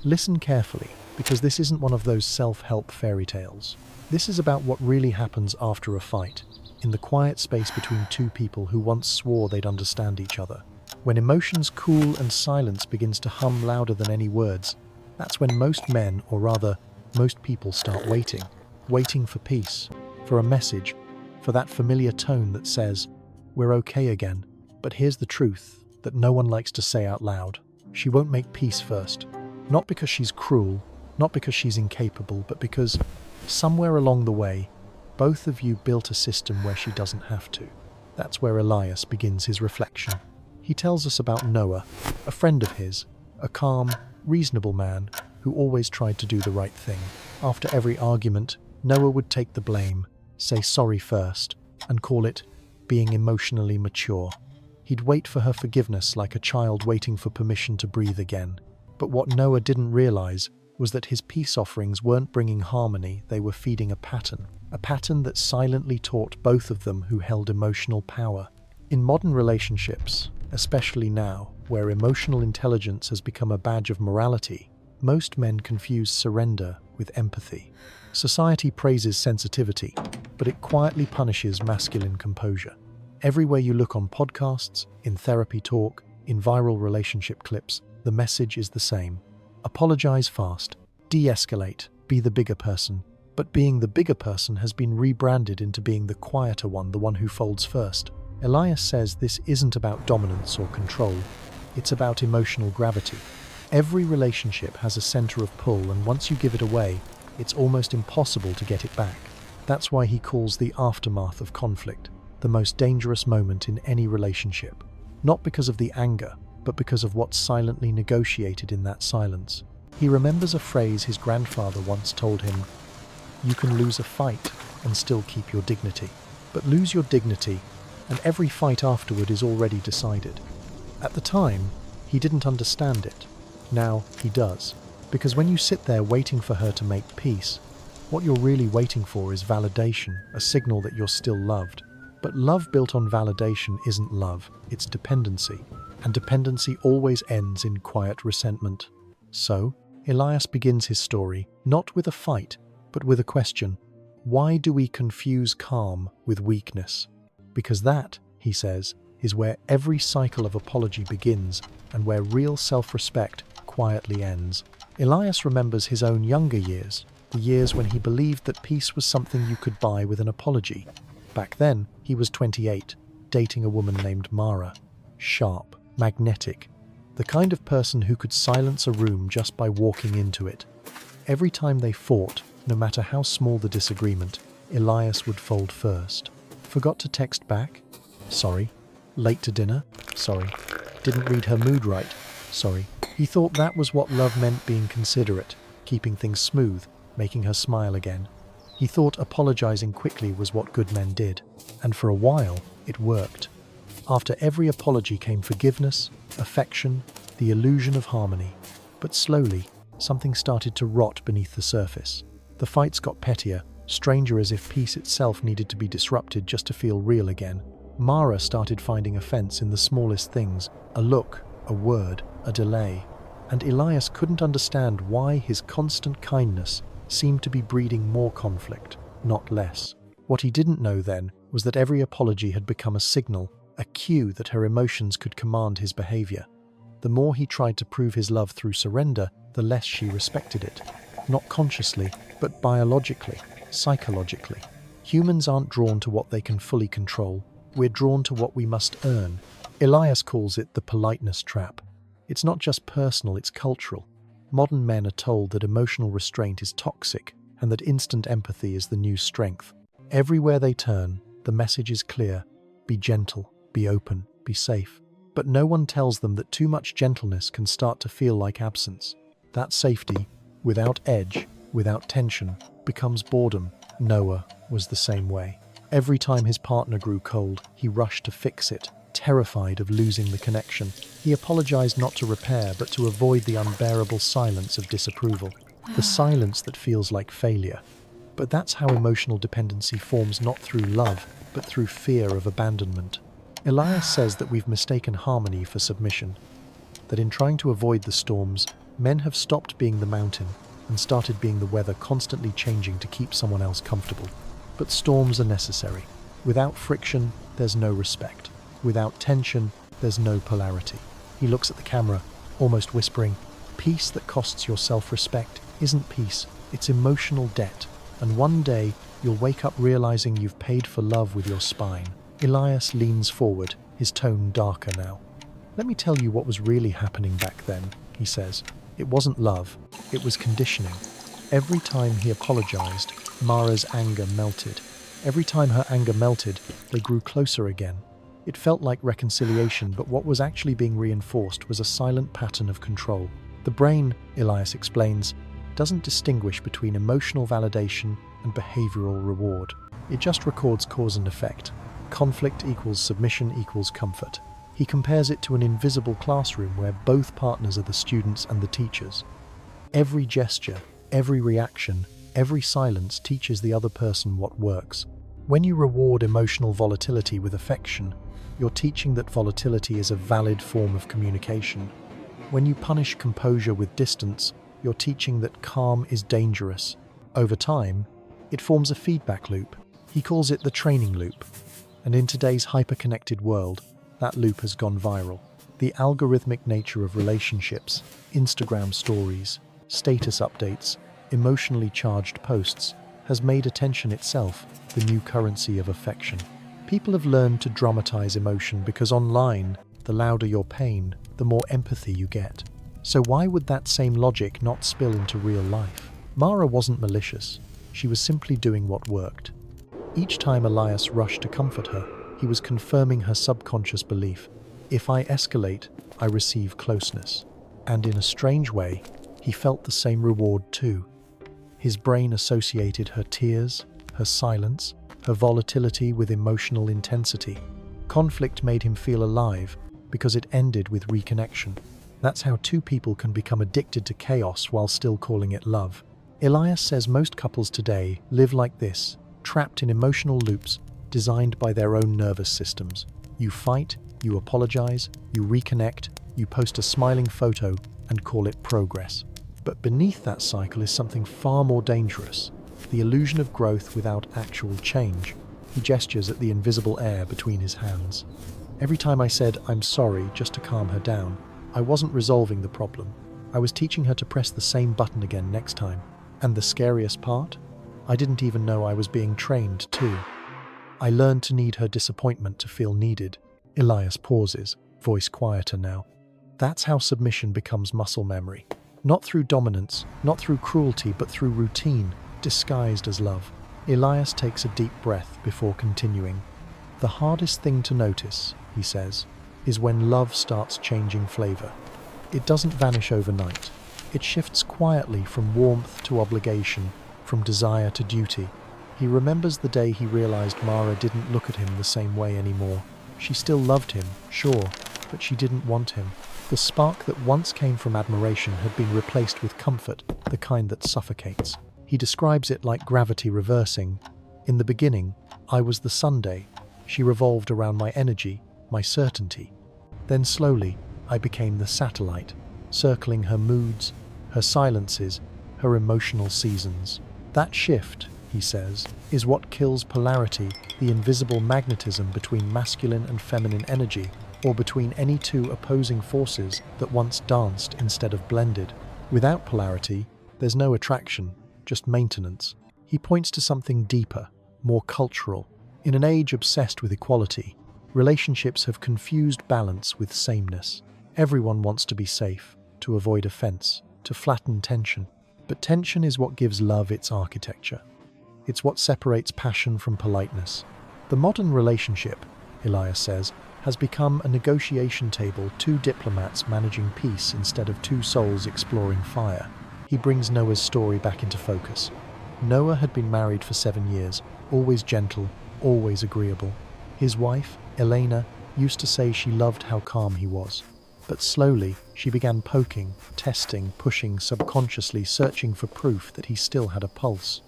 Listen carefully, because this isn't one of those self-help fairy tales. This is about what really happens after a fight, in the quiet space between two people who once swore they'd understand each other. When emotions cool and silence begins to hum louder than any words, that's when most men, or rather, most people start waiting for peace, for a message, for that familiar tone that says, "We're okay again." But here's the truth that no one likes to say out loud. She won't make peace first. Not because she's cruel, not because she's incapable, but because somewhere along the way, both of you built a system where she doesn't have to. That's where Elias begins his reflection. He tells us about Noah, a friend of his, a calm, reasonable man who always tried to do the right thing. After every argument, Noah would take the blame, say sorry first, and call it being emotionally mature. He'd wait for her forgiveness like a child waiting for permission to breathe again. But what Noah didn't realize was that his peace offerings weren't bringing harmony, they were feeding a pattern that silently taught both of them who held emotional power. In modern relationships, especially now, where emotional intelligence has become a badge of morality, most men confuse surrender with empathy. Society praises sensitivity, but it quietly punishes masculine composure. Everywhere you look on podcasts, in therapy talk, in viral relationship clips, the message is the same. Apologize fast, de-escalate, be the bigger person. But being the bigger person has been rebranded into being the quieter one, the one who folds first. Elias says this isn't about dominance or control, it's about emotional gravity. Every relationship has a center of pull, and once you give it away, it's almost impossible to get it back. That's why he calls the aftermath of conflict the most dangerous moment in any relationship. Not because of the anger, but because of what's silently negotiated in that silence. He remembers a phrase his grandfather once told him: "You can lose a fight and still keep your dignity. But lose your dignity, and every fight afterward is already decided." At the time, he didn't understand it. Now he does. Because when you sit there waiting for her to make peace, what you're really waiting for is validation, a signal that you're still loved. But love built on validation isn't love, it's dependency. And dependency always ends in quiet resentment. So, Elias begins his story, not with a fight, but with a question. Why do we confuse calm with weakness? Because that, he says, is where every cycle of apology begins and where real self-respect quietly ends. Elias remembers his own younger years, the years when he believed that peace was something you could buy with an apology. Back then, he was 28, dating a woman named Mara. Sharp, magnetic, the kind of person who could silence a room just by walking into it. Every time they fought, no matter how small the disagreement, Elias would fold first. Forgot to text back? Sorry. Late to dinner? Sorry. Didn't read her mood right? Sorry. He thought that was what love meant, being considerate, keeping things smooth, making her smile again. He thought apologizing quickly was what good men did, and for a while, it worked. After every apology came forgiveness, affection, the illusion of harmony. But slowly, something started to rot beneath the surface. The fights got pettier, stranger, as if peace itself needed to be disrupted just to feel real again. Mara started finding offense in the smallest things, a look, a word, a delay. And Elias couldn't understand why his constant kindness seemed to be breeding more conflict, not less. What he didn't know then was that every apology had become a signal, a cue that her emotions could command his behavior. The more he tried to prove his love through surrender, the less she respected it. Not consciously, but biologically, psychologically. Humans aren't drawn to what they can fully control. We're drawn to what we must earn. Elias calls it the politeness trap. It's not just personal, it's cultural. Modern men are told that emotional restraint is toxic and that instant empathy is the new strength. Everywhere they turn, the message is clear: be gentle, be open, be safe. But no one tells them that too much gentleness can start to feel like absence. That safety, without edge, without tension, becomes boredom. Noah was the same way. Every time his partner grew cold, he rushed to fix it, terrified of losing the connection. He apologized not to repair, but to avoid the unbearable silence of disapproval. The silence that feels like failure. But that's how emotional dependency forms, not through love, but through fear of abandonment. Elias says that we've mistaken harmony for submission, that in trying to avoid the storms, Men have stopped being the mountain and started being the weather constantly changing to keep someone else comfortable. But storms are necessary. Without friction, there's no respect. Without tension, there's no polarity. He looks at the camera, almost whispering, "Peace that costs your self-respect isn't peace, it's emotional debt. And one day, you'll wake up realizing you've paid for love with your spine." Elias leans forward, his tone darker now. "Let me tell you what was really happening back then," he says. "It wasn't love, it was conditioning." Every time he apologized, Mara's anger melted. Every time her anger melted, they grew closer again. It felt like reconciliation, but what was actually being reinforced was a silent pattern of control. The brain, Elias explains, doesn't distinguish between emotional validation and behavioral reward. It just records cause and effect. Conflict equals submission equals comfort. He compares it to an invisible classroom where both partners are the students and the teachers. Every gesture, every reaction, every silence teaches the other person what works. When you reward emotional volatility with affection, you're teaching that volatility is a valid form of communication. When you punish composure with distance, you're teaching that calm is dangerous. Over time, it forms a feedback loop. He calls it the training loop. And in today's hyper-connected world, that loop has gone viral. The algorithmic nature of relationships, Instagram stories, status updates, emotionally charged posts, has made attention itself the new currency of affection. People have learned to dramatize emotion because online, the louder your pain, the more empathy you get. So why would that same logic not spill into real life? Mara wasn't malicious. She was simply doing what worked. Each time Elias rushed to comfort her, he was confirming her subconscious belief. If I escalate, I receive closeness. And in a strange way, he felt the same reward too. His brain associated her tears, her silence, her volatility with emotional intensity. Conflict made him feel alive because it ended with reconnection. That's how two people can become addicted to chaos while still calling it love. Elias says most couples today live like this, trapped in emotional loops designed by their own nervous systems. You fight, you apologize, you reconnect, you post a smiling photo and call it progress. But beneath that cycle is something far more dangerous, the illusion of growth without actual change. He gestures at the invisible air between his hands. Every time I said, "I'm sorry," just to calm her down, I wasn't resolving the problem. I was teaching her to press the same button again next time. And the scariest part? I didn't even know I was being trained too. I learned to need her disappointment to feel needed. Elias pauses, voice quieter now. That's how submission becomes muscle memory. Not through dominance, not through cruelty, but through routine, disguised as love. Elias takes a deep breath before continuing. The hardest thing to notice, he says, is when love starts changing flavor. It doesn't vanish overnight. It shifts quietly from warmth to obligation, from desire to duty. He remembers the day he realized Mara didn't look at him the same way anymore. She still loved him, sure, but she didn't want him. The spark that once came from admiration had been replaced with comfort, the kind that suffocates. He describes it like gravity reversing. In the beginning, I was the Sunday. She revolved around my energy, my certainty. Then slowly, I became the satellite, circling her moods, her silences, her emotional seasons. That shift, he says, is what kills polarity, the invisible magnetism between masculine and feminine energy, or between any two opposing forces that once danced instead of blended. Without polarity, there's no attraction, just maintenance. He points to something deeper, more cultural. In an age obsessed with equality, relationships have confused balance with sameness. Everyone wants to be safe, to avoid offense, to flatten tension. But tension is what gives love its architecture. It's what separates passion from politeness. The modern relationship, Elias says, has become a negotiation table, two diplomats managing peace instead of two souls exploring fire. He brings Noah's story back into focus. Noah had been married for 7 years, always gentle, always agreeable. His wife, Elena, used to say she loved how calm he was. But slowly, she began poking, testing, pushing, subconsciously searching for proof that he still had a pulse.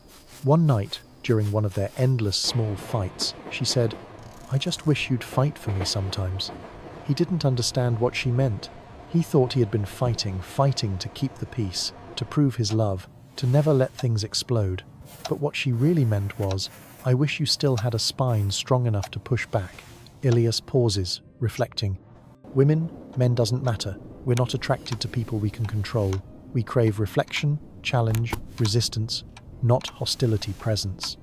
One night, during one of their endless small fights, she said, "I just wish you'd fight for me sometimes." He didn't understand what she meant. He thought he had been fighting to keep the peace, to prove his love, to never let things explode. But what she really meant was, "I wish you still had a spine strong enough to push back." Ilias pauses, reflecting. Women, men doesn't matter. We're not attracted to people we can control. We crave reflection, challenge, resistance, not hostility presence.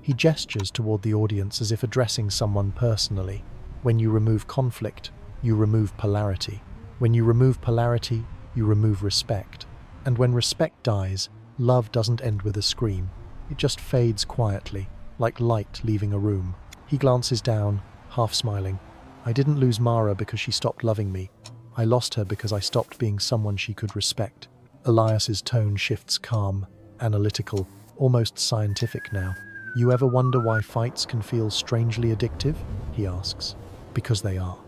He gestures toward the audience as if addressing someone personally. When you remove conflict, you remove polarity. When you remove polarity, you remove respect. And when respect dies, love doesn't end with a scream. It just fades quietly, like light leaving a room. He glances down, half smiling. I didn't lose Mara because she stopped loving me. I lost her because I stopped being someone she could respect. Elias's tone shifts calm, analytical, almost scientific now. You ever wonder why fights can feel strangely addictive? He asks. Because they are.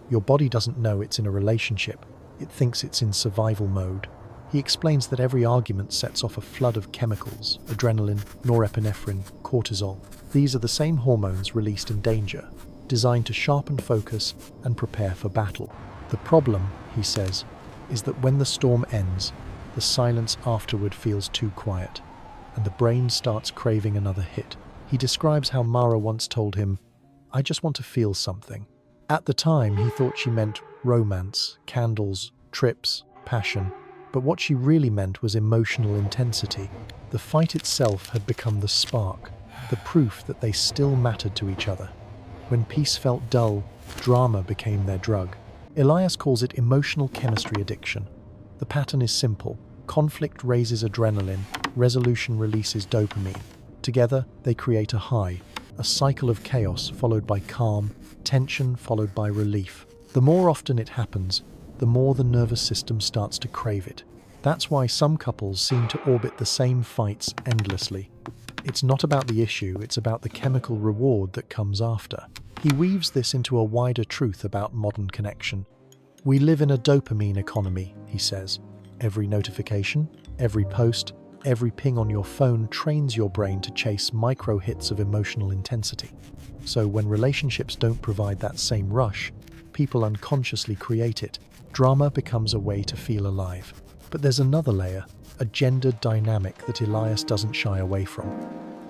Your body doesn't know it's in a relationship. It thinks it's in survival mode. He explains that every argument sets off a flood of chemicals, adrenaline, norepinephrine, cortisol. These are the same hormones released in danger, designed to sharpen focus and prepare for battle. The problem, he says, is that when the storm ends, the silence afterward feels too quiet, and the brain starts craving another hit. He describes how Mara once told him, "I just want to feel something." At the time, he thought she meant romance, candles, trips, passion, but what she really meant was emotional intensity. The fight itself had become the spark, the proof that they still mattered to each other. When peace felt dull, drama became their drug. Elias calls it emotional chemistry addiction. The pattern is simple. Conflict raises adrenaline, resolution releases dopamine. Together, they create a high, a cycle of chaos followed by calm, tension followed by relief. The more often it happens, the more the nervous system starts to crave it. That's why some couples seem to orbit the same fights endlessly. It's not about the issue, it's about the chemical reward that comes after. He weaves this into a wider truth about modern connection. We live in a dopamine economy, he says. Every notification, every post, every ping on your phone trains your brain to chase micro hits of emotional intensity. So when relationships don't provide that same rush, people unconsciously create it. Drama becomes a way to feel alive. But there's another layer, a gendered dynamic that Elias doesn't shy away from.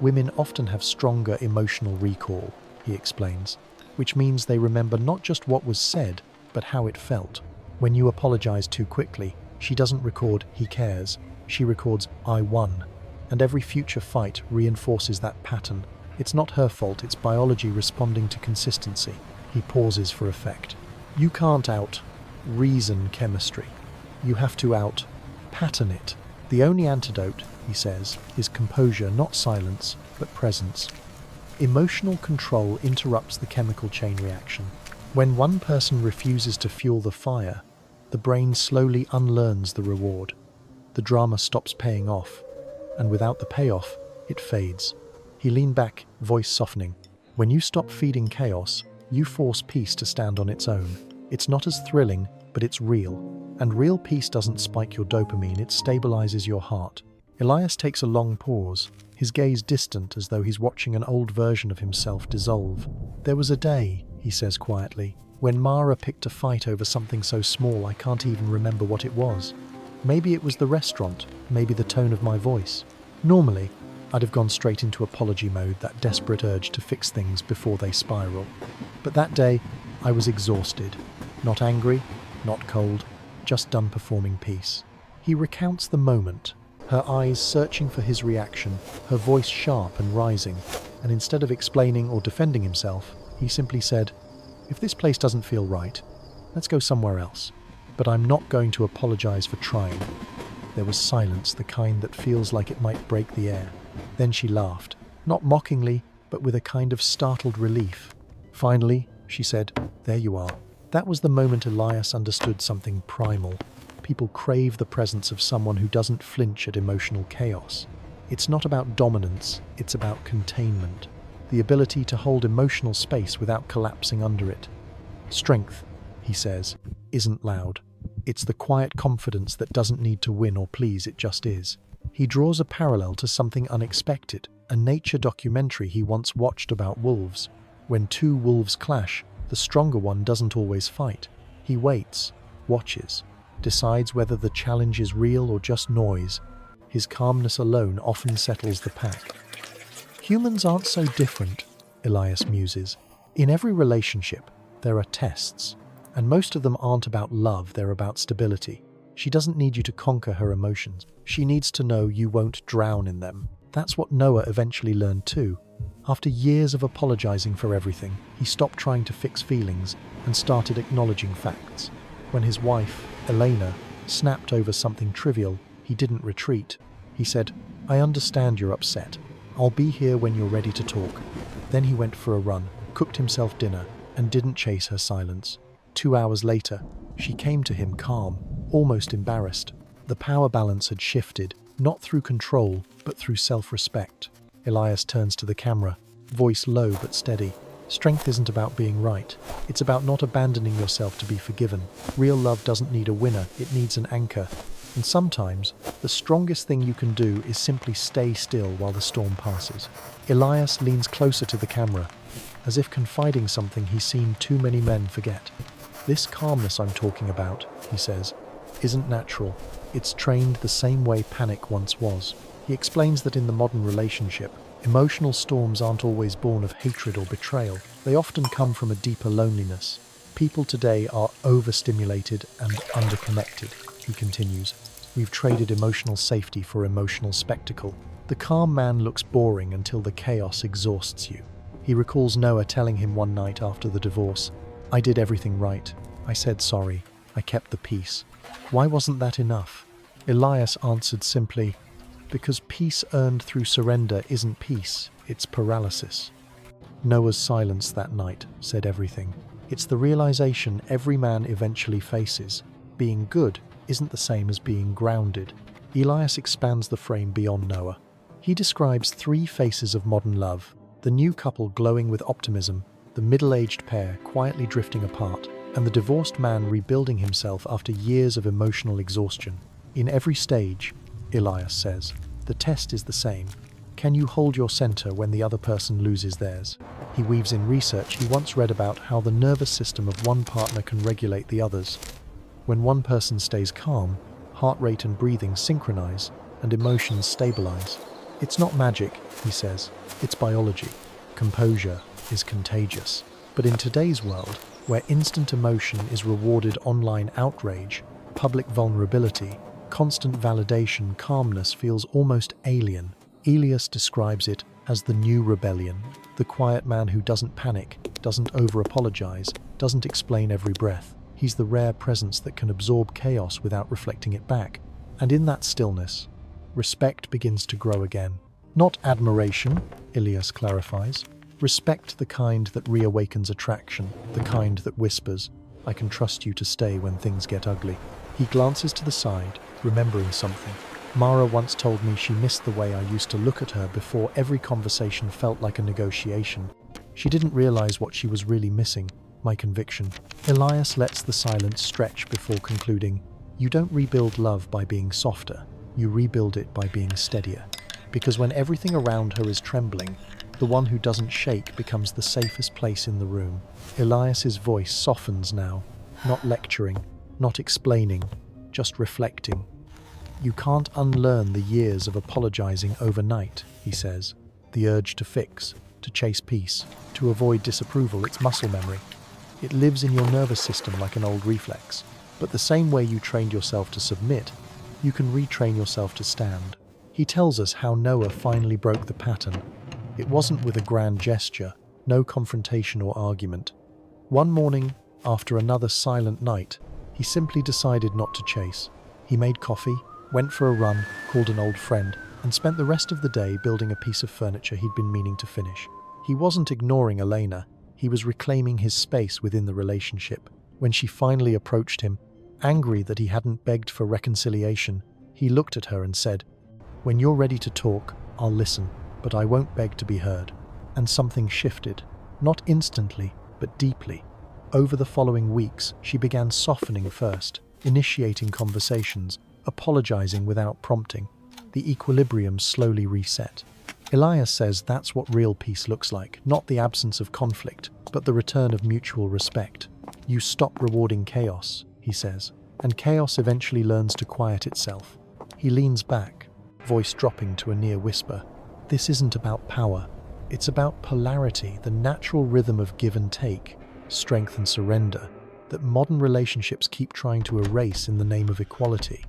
Women often have stronger emotional recall, he explains, which means they remember not just what was said, but how it felt. When you apologize too quickly, she doesn't record "he cares," she records "I won." And every future fight reinforces that pattern. It's not her fault, it's biology responding to consistency. He pauses for effect. You can't out-reason chemistry. You have to out-pattern it. The only antidote, he says, is composure, not silence, but presence. Emotional control interrupts the chemical chain reaction. When one person refuses to fuel the fire, the brain slowly unlearns the reward. The drama stops paying off, and without the payoff, it fades. He leaned back, voice softening. When you stop feeding chaos, you force peace to stand on its own. It's not as thrilling, but it's real. And real peace doesn't spike your dopamine, it stabilizes your heart. Elias takes a long pause, his gaze distant as though he's watching an old version of himself dissolve. There was a day, he says quietly, when Mara picked a fight over something so small I can't even remember what it was. Maybe it was the restaurant, maybe the tone of my voice. Normally, I'd have gone straight into apology mode, that desperate urge to fix things before they spiral. But that day, I was exhausted. Not angry, not cold, just done performing peace. He recounts the moment, her eyes searching for his reaction, her voice sharp and rising, and instead of explaining or defending himself, he simply said, "If this place doesn't feel right, let's go somewhere else. But I'm not going to apologize for trying." There was silence, the kind that feels like it might break the air. Then she laughed, not mockingly, but with a kind of startled relief. "Finally," she said, "there you are." That was the moment Elias understood something primal. People crave the presence of someone who doesn't flinch at emotional chaos. It's not about dominance, it's about containment. The ability to hold emotional space without collapsing under it. Strength, he says, isn't loud. It's the quiet confidence that doesn't need to win or please, it just is. He draws a parallel to something unexpected, a nature documentary he once watched about wolves. When two wolves clash, the stronger one doesn't always fight. He waits, watches, decides whether the challenge is real or just noise. His calmness alone often settles the pack. Humans aren't so different, Elias muses. In every relationship, there are tests, and most of them aren't about love, they're about stability. She doesn't need you to conquer her emotions. She needs to know you won't drown in them. That's what Noah eventually learned too. After years of apologizing for everything, he stopped trying to fix feelings and started acknowledging facts. When his wife, Elena, snapped over something trivial, he didn't retreat. He said, "I understand you're upset. I'll be here when you're ready to talk." Then he went for a run, cooked himself dinner, and didn't chase her silence. 2 hours later, she came to him calm, almost embarrassed. The power balance had shifted, not through control, but through self-respect. Elias turns to the camera, voice low but steady. Strength isn't about being right. It's about not abandoning yourself to be forgiven. Real love doesn't need a winner, it needs an anchor. And sometimes, the strongest thing you can do is simply stay still while the storm passes. Elias leans closer to the camera, as if confiding something he's seen too many men forget. "This calmness I'm talking about," he says, "isn't natural. It's trained the same way panic once was." He explains that in the modern relationship, emotional storms aren't always born of hatred or betrayal. They often come from a deeper loneliness. People today are overstimulated and underconnected, he continues. We've traded emotional safety for emotional spectacle. The calm man looks boring until the chaos exhausts you. He recalls Noah telling him one night after the divorce, "I did everything right. I said sorry. I kept the peace." Why wasn't that enough? Elias answered simply, "Because peace earned through surrender isn't peace, it's paralysis." Noah's silence that night said everything. It's the realization every man eventually faces. Being good isn't the same as being grounded. Elias expands the frame beyond Noah. He describes 3 faces of modern love: the new couple glowing with optimism, the middle-aged pair quietly drifting apart, and the divorced man rebuilding himself after years of emotional exhaustion. In every stage, Elias says, the test is the same. Can you hold your center when the other person loses theirs? He weaves in research he once read about how the nervous system of one partner can regulate the others. When one person stays calm, heart rate and breathing synchronize, and emotions stabilize. It's not magic, he says, it's biology. Composure is contagious. But in today's world, where instant emotion is rewarded, online outrage, public vulnerability, constant validation, calmness feels almost alien. Elias describes it as the new rebellion, the quiet man who doesn't panic, doesn't over-apologize, doesn't explain every breath. He's the rare presence that can absorb chaos without reflecting it back. And in that stillness, respect begins to grow again. Not admiration, Elias clarifies. Respect the kind that reawakens attraction, the kind that whispers, "I can trust you to stay when things get ugly." He glances to the side, remembering something. Mara once told me she missed the way I used to look at her before every conversation felt like a negotiation. She didn't realize what she was really missing, my conviction. Elias lets the silence stretch before concluding, "You don't rebuild love by being softer, you rebuild it by being steadier." Because when everything around her is trembling, the one who doesn't shake becomes the safest place in the room. Elias's voice softens now, not lecturing, not explaining, just reflecting. "You can't unlearn the years of apologizing overnight," he says. "The urge to fix, to chase peace, to avoid disapproval, it's muscle memory. It lives in your nervous system like an old reflex. But the same way you trained yourself to submit, you can retrain yourself to stand." He tells us how Noah finally broke the pattern. It wasn't with a grand gesture, no confrontation or argument. One morning, after another silent night, he simply decided not to chase. He made coffee, went for a run, called an old friend, and spent the rest of the day building a piece of furniture he'd been meaning to finish. He wasn't ignoring Elena, he was reclaiming his space within the relationship. When she finally approached him, angry that he hadn't begged for reconciliation, he looked at her and said, "When you're ready to talk, I'll listen, but I won't beg to be heard." And something shifted, not instantly, but deeply. Over the following weeks, she began softening first, initiating conversations, apologizing without prompting. The equilibrium slowly reset. Elias says that's what real peace looks like, not the absence of conflict, but the return of mutual respect. You stop rewarding chaos, he says. and chaos eventually learns to quiet itself. He leans back, voice dropping to a near whisper. This isn't about power. It's about polarity, the natural rhythm of give and take, strength and surrender, that modern relationships keep trying to erase in the name of equality.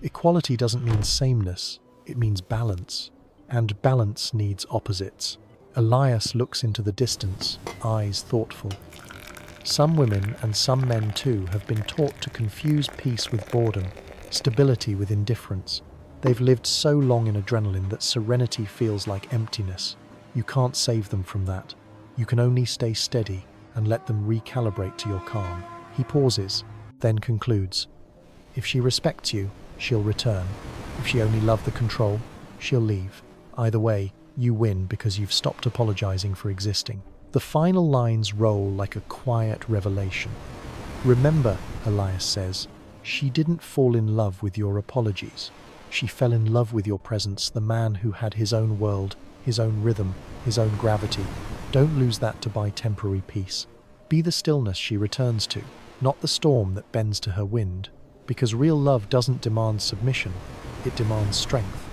Equality doesn't mean sameness, it means balance. And balance needs opposites. Elias looks into the distance, eyes thoughtful. Some women, and some men too, have been taught to confuse peace with boredom, stability with indifference. They've lived so long in adrenaline that serenity feels like emptiness. You can't save them from that. You can only stay steady and let them recalibrate to your calm. He pauses, then concludes. If she respects you, she'll return. If she only loved the control, she'll leave. Either way, you win because you've stopped apologizing for existing. The final lines roll like a quiet revelation. Remember, Elias says, she didn't fall in love with your apologies. She fell in love with your presence, the man who had his own world, his own rhythm, his own gravity. Don't lose that to buy temporary peace. Be the stillness she returns to, not the storm that bends to her wind, because real love doesn't demand submission, it demands strength.